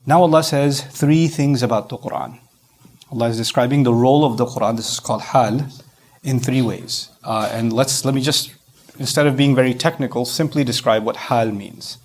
Now Allah says three things about the Quran. Allah is describing the role of the Quran. This is called hal in three ways. And let me just, instead of being very technical, simply describe what hal means.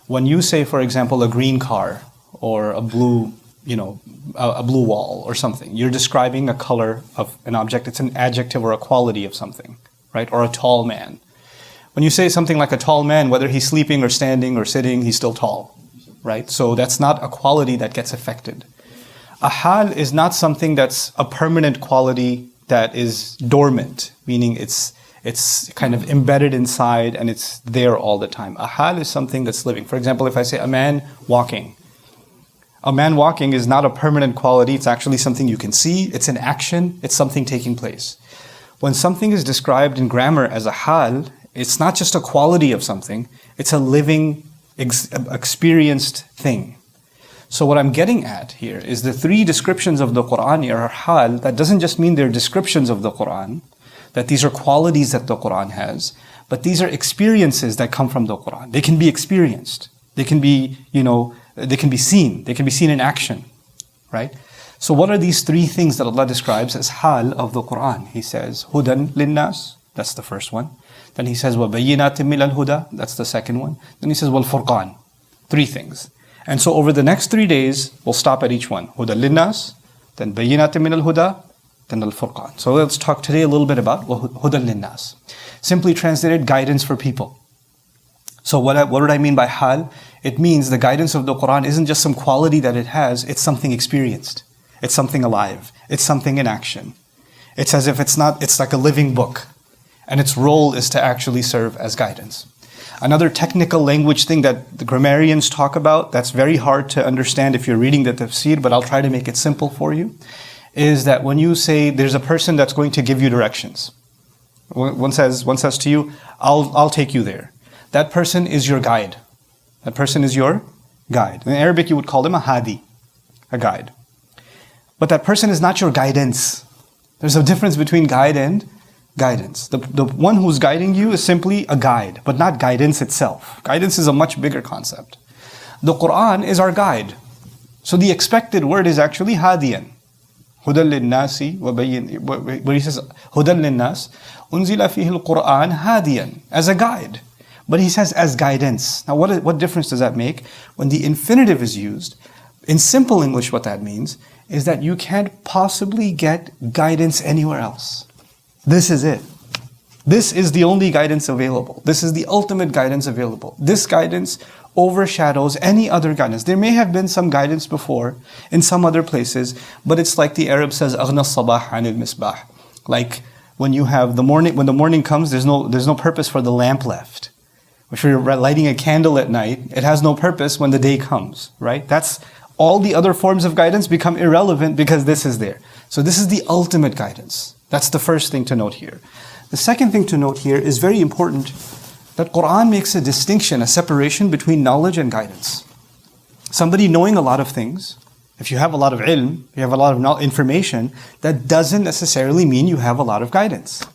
When you say, for example, a green car or a blue, a blue wall or something, you're describing a color of an object. It's an adjective or a quality of something, right? Or a tall man. When you say something like a tall man, whether he's sleeping or standing or sitting, he's still tall, right? So that's not a quality that gets affected. A hal is not something that's a permanent quality that is dormant, meaning it's kind of embedded inside and it's there all the time. A hal is something that's living. For example, if I say a man walking is not a permanent quality. It's actually something you can see. It's an action. It's something taking place. When something is described in grammar as a hal, it's not just a quality of something. It's a living, experienced thing. So what I'm getting at here is the three descriptions of the Quran are hal. That doesn't just mean they're descriptions of the Quran, that these are qualities that the Quran has, but these are experiences that come from the Quran. They can be experienced. They can be, they can be seen. They can be seen in action, right? So what are these three things that Allah describes as hal of the Quran? He says, hudan linnas, that's the first one. Then he says, وَبَيِّنَاتٍ مِّنَ الْهُدَى, that's the second one. Then he says, وَالْفُرْقَانِ, three things. And so over the next 3 days, we'll stop at each one. Hudan linnas, then بَيِّنَاتٍ مِّنَ الْهُدَى, then al-Furqan. So let's talk today a little bit about hudan linnas. Simply translated, guidance for people. So what do I mean by hal? It means the guidance of the Quran isn't just some quality that it has, it's something experienced. It's something alive. It's something in action. It's as if it's like a living book. And its role is to actually serve as guidance. Another technical language thing that the grammarians talk about, that's very hard to understand if you're reading the tafsir, but I'll try to make it simple for you, is that when you say there's a person that's going to give you directions. One says to you, I'll take you there. That person is your guide. That person is your guide. In Arabic, you would call them a hadi, a guide. But that person is not your guidance. There's a difference between guide and guidance. The one who's guiding you is simply a guide, but not guidance itself. Guidance is a much bigger concept. The Quran is our guide. So the expected word is actually hadiyan. Hudan linnasi, where he says, Hudan linnas, unzila fihi al-Quran hadiyan, as a guide. But he says as guidance. Now what difference does that make? When the infinitive is used, in simple English what that means is that you can't possibly get guidance anywhere else. This is it. This is the only guidance available. This is the ultimate guidance available. This guidance overshadows any other guidance. There may have been some guidance before in some other places, but it's like the Arab says, أغنى الصباح عن المصباح. Like when the morning comes, there's no purpose for the lamp left. If you're lighting a candle at night, it has no purpose when the day comes, right? That's all the other forms of guidance become irrelevant because this is there. So this is the ultimate guidance. That's the first thing to note here. The second thing to note here is very important, that Quran makes a distinction, a separation between knowledge and guidance. Somebody knowing a lot of things, if you have a lot of ilm, you have a lot of information, that doesn't necessarily mean you have a lot of guidance.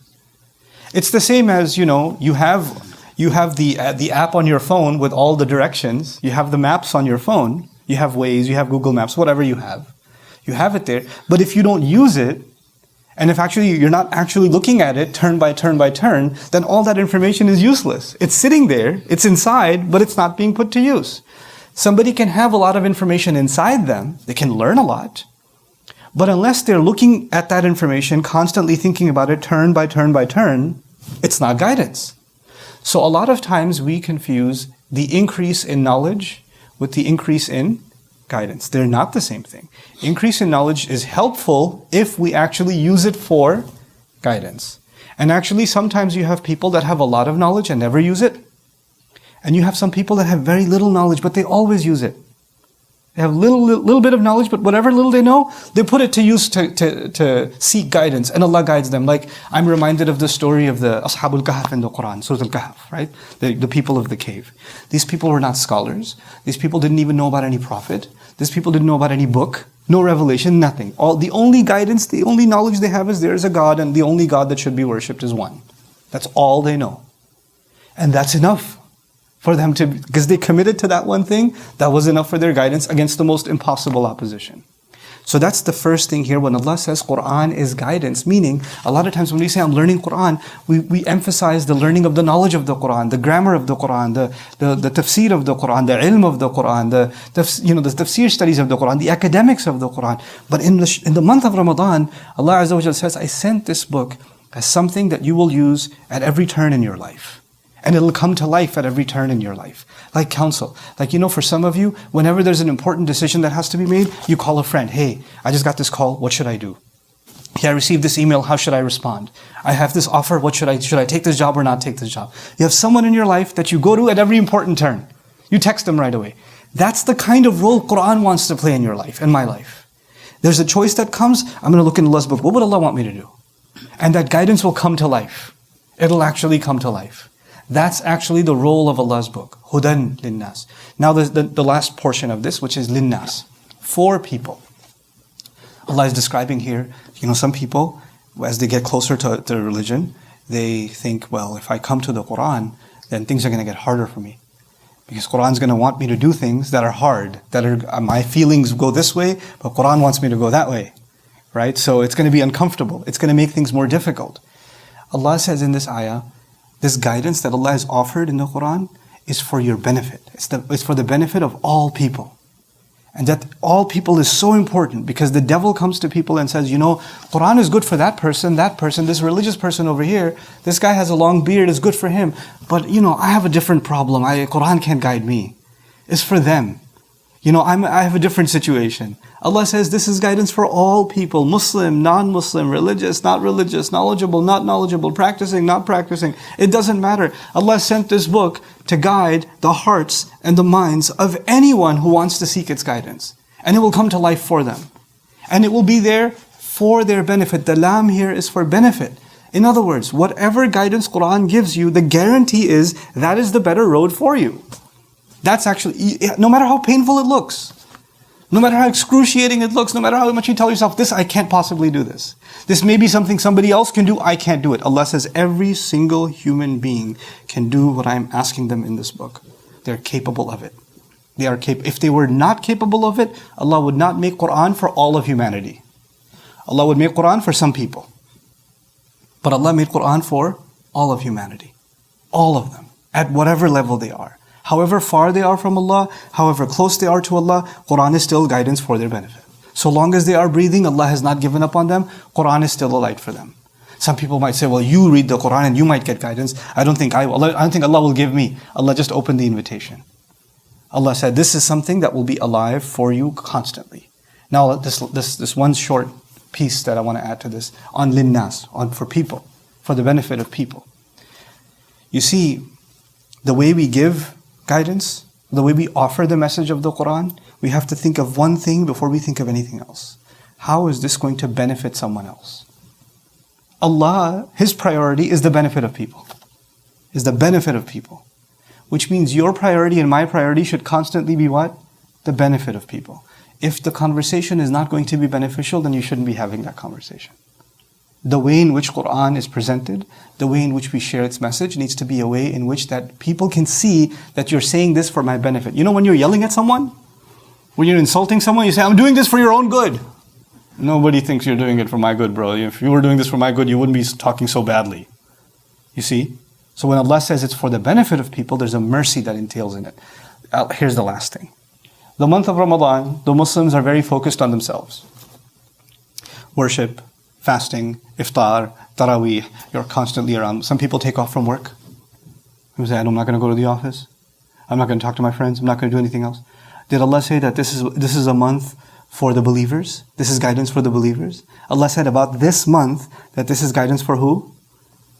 It's the same as, you have the app on your phone with all the directions, you have the maps on your phone, you have Waze, you have Google Maps, whatever you have it there. But if you don't use it, and if you're not actually looking at it turn by turn by turn, then all that information is useless. It's sitting there, it's inside, but it's not being put to use. Somebody can have a lot of information inside them, they can learn a lot, but unless they're looking at that information, constantly thinking about it turn by turn by turn, it's not guidance. So a lot of times we confuse the increase in knowledge with the increase in guidance. They're not the same thing. Increase in knowledge is helpful if we actually use it for guidance. And actually sometimes you have people that have a lot of knowledge and never use it. And you have some people that have very little knowledge, but they always use it. They have little bit of knowledge, but whatever little they know, they put it to use to seek guidance, and Allah guides them. Like, I'm reminded of the story of the Ashabul Kahf in the Quran, Surah Al-Kahf, right? The people of the cave. These people were not scholars. These people didn't even know about any prophet. These people didn't know about any book, no revelation, nothing. The only guidance, the only knowledge they have is there is a God, and the only God that should be worshipped is one. That's all they know. And that's enough. for them to, because they committed to that one thing, that was enough for their guidance against the most impossible opposition. So that's the first thing here when Allah says Quran is guidance, meaning a lot of times when we say I'm learning Quran, we emphasize the learning of the knowledge of the Quran, the grammar of the Quran, the tafsir of the Quran, the ilm of the Quran, the tafsir studies of the Quran, the academics of the Quran. But in the month of Ramadan, Allah Azza wa Jalla says, I sent this book as something that you will use at every turn in your life. And it'll come to life at every turn in your life. Like counsel. Like, for some of you, whenever there's an important decision that has to be made, you call a friend. Hey, I just got this call. What should I do? Hey, I received this email. How should I respond? I have this offer. What should I take this job or not take this job? You have someone in your life that you go to at every important turn. You text them right away. That's the kind of role Quran wants to play in your life, in my life. There's a choice that comes. I'm going to look in Allah's book. What would Allah want me to do? And that guidance will come to life. It'll actually come to life. That's actually the role of Allah's book. Hudan linnas. Now the last portion of this, which is linnas. For people. Allah is describing here, some people, as they get closer to religion, they think, well, if I come to the Quran, then things are going to get harder for me. Because Quran's going to want me to do things that are hard, that are my feelings go this way, but Quran wants me to go that way. Right? So it's going to be uncomfortable. It's going to make things more difficult. Allah says in this ayah, this guidance that Allah has offered in the Quran is for your benefit. It's for the benefit of all people. And that all people is so important because the devil comes to people and says, Quran is good for that person, this religious person over here, this guy has a long beard, it's good for him. But, I have a different problem. Quran can't guide me. It's for them. I have a different situation. Allah says this is guidance for all people, Muslim, non-Muslim, religious, not religious, knowledgeable, not knowledgeable, practicing, not practicing. It doesn't matter. Allah sent this book to guide the hearts and the minds of anyone who wants to seek its guidance. And it will come to life for them. And it will be there for their benefit. The lam here is for benefit. In other words, whatever guidance Quran gives you, the guarantee is that is the better road for you. That's actually, no matter how painful it looks, no matter how excruciating it looks, no matter how much you tell yourself, I can't possibly do this. This may be something somebody else can do, I can't do it. Allah says every single human being can do what I'm asking them in this book. They're capable of it. If they were not capable of it, Allah would not make Quran for all of humanity. Allah would make Quran for some people. But Allah made Quran for all of humanity. All of them. At whatever level they are. However far they are from Allah, however close they are to Allah, Quran is still guidance for their benefit. So long as they are breathing, Allah has not given up on them, Quran is still a light for them. Some people might say, well, you read the Quran and you might get guidance. I don't think Allah will give me. Allah just opened the invitation. Allah said, this is something that will be alive for you constantly. Now, this one short piece that I want to add to this, on linnas, for people, for the benefit of people. You see, the way we give guidance, the way we offer the message of the Quran, we have to think of one thing before we think of anything else. How is this going to benefit someone else? Allah, His priority is the benefit of people. Is the benefit of people. Which means your priority and my priority should constantly be what? The benefit of people. If the conversation is not going to be beneficial, then you shouldn't be having that conversation. The way in which Quran is presented, the way in which we share its message needs to be a way in which that people can see that you're saying this for my benefit. When you're yelling at someone, when you're insulting someone, you say, I'm doing this for your own good. Nobody thinks you're doing it for my good, bro. If you were doing this for my good, you wouldn't be talking so badly. You see? So when Allah says it's for the benefit of people, there's a mercy that entails in it. Here's the last thing. The month of Ramadan, the Muslims are very focused on themselves. Worship, fasting, iftar, taraweeh, you're constantly around. Some people take off from work. People say, I'm not going to go to the office. I'm not going to talk to my friends. I'm not going to do anything else. Did Allah say that this is a month for the believers? This is guidance for the believers? Allah said about this month that this is guidance for who?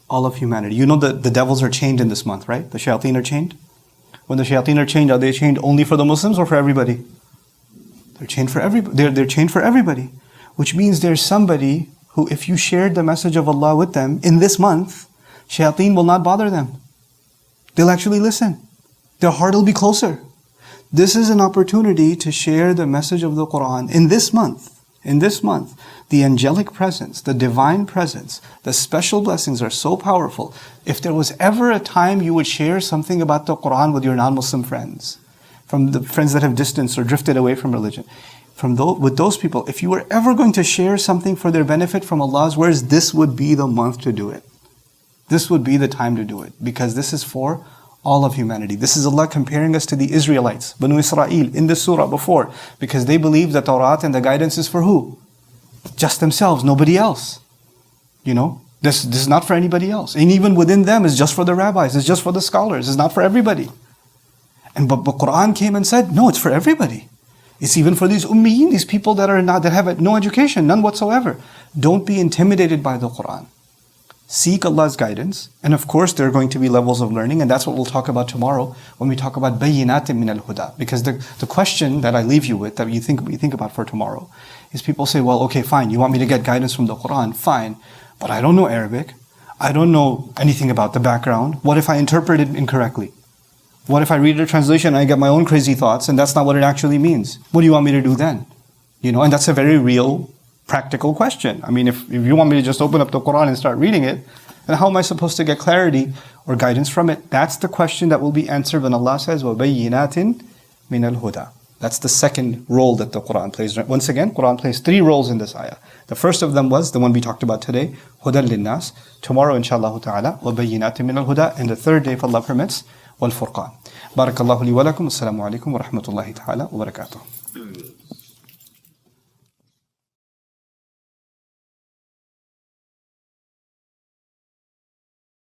All of humanity. The devils are chained in this month, right? The shayateen are chained. When the shayateen are chained, are they chained only for the Muslims or for everybody? They're chained for everybody. They're chained for everybody. Which means there's somebody who, if you shared the message of Allah with them in this month, shayateen will not bother them. They'll actually listen. Their heart will be closer. This is an opportunity to share the message of the Quran in this month. in this month, the angelic presence, the divine presence, the special blessings are so powerful. If there was ever a time you would share something about the Quran with your non-Muslim friends, from the friends that have distanced or drifted away from religion, with those people, if you were ever going to share something for their benefit from Allah's words, this would be the month to do it. This would be the time to do it, because this is for all of humanity. This is Allah comparing us to the Israelites, Banu Israel, in this surah before, because they believe that Tawrat and the guidance is for who? Just themselves, nobody else. This is not for anybody else. And even within them, it's just for the rabbis, it's just for the scholars, it's not for everybody. But Quran came and said, no, it's for everybody. It's even for these ummiyin, these people that have no education, none whatsoever. Don't be intimidated by the Quran. Seek Allah's guidance, and of course there are going to be levels of learning, and that's what we'll talk about tomorrow when we talk about bayyinatin min al-huda. Because the question that I leave you with, that you think about for tomorrow, is people say, well, okay, fine, you want me to get guidance from the Quran, fine, but I don't know Arabic, I don't know anything about the background. What if I interpret it incorrectly? What if I read a translation and I get my own crazy thoughts and that's not what it actually means? What do you want me to do then? And that's a very real, practical question. I mean, if you want me to just open up the Quran and start reading it, then how am I supposed to get clarity or guidance from it? That's the question that will be answered when Allah says, وَبَيِّنَاتٍ مِنَ الْهُدَى. That's the second role that the Quran plays. Once again, Quran plays three roles in this ayah. The first of them was the one we talked about today, هُدًى لِلنَّاسِ. Tomorrow, inshallah ta'ala, وَبَيِّنَاتٍ مِنَ الْهُدَى. And the third day, if Allah permits, وَالْفُرْقَانِ. بارك الله لي ولكم. السلام عليكم ورحمة الله تعالى وبركاته.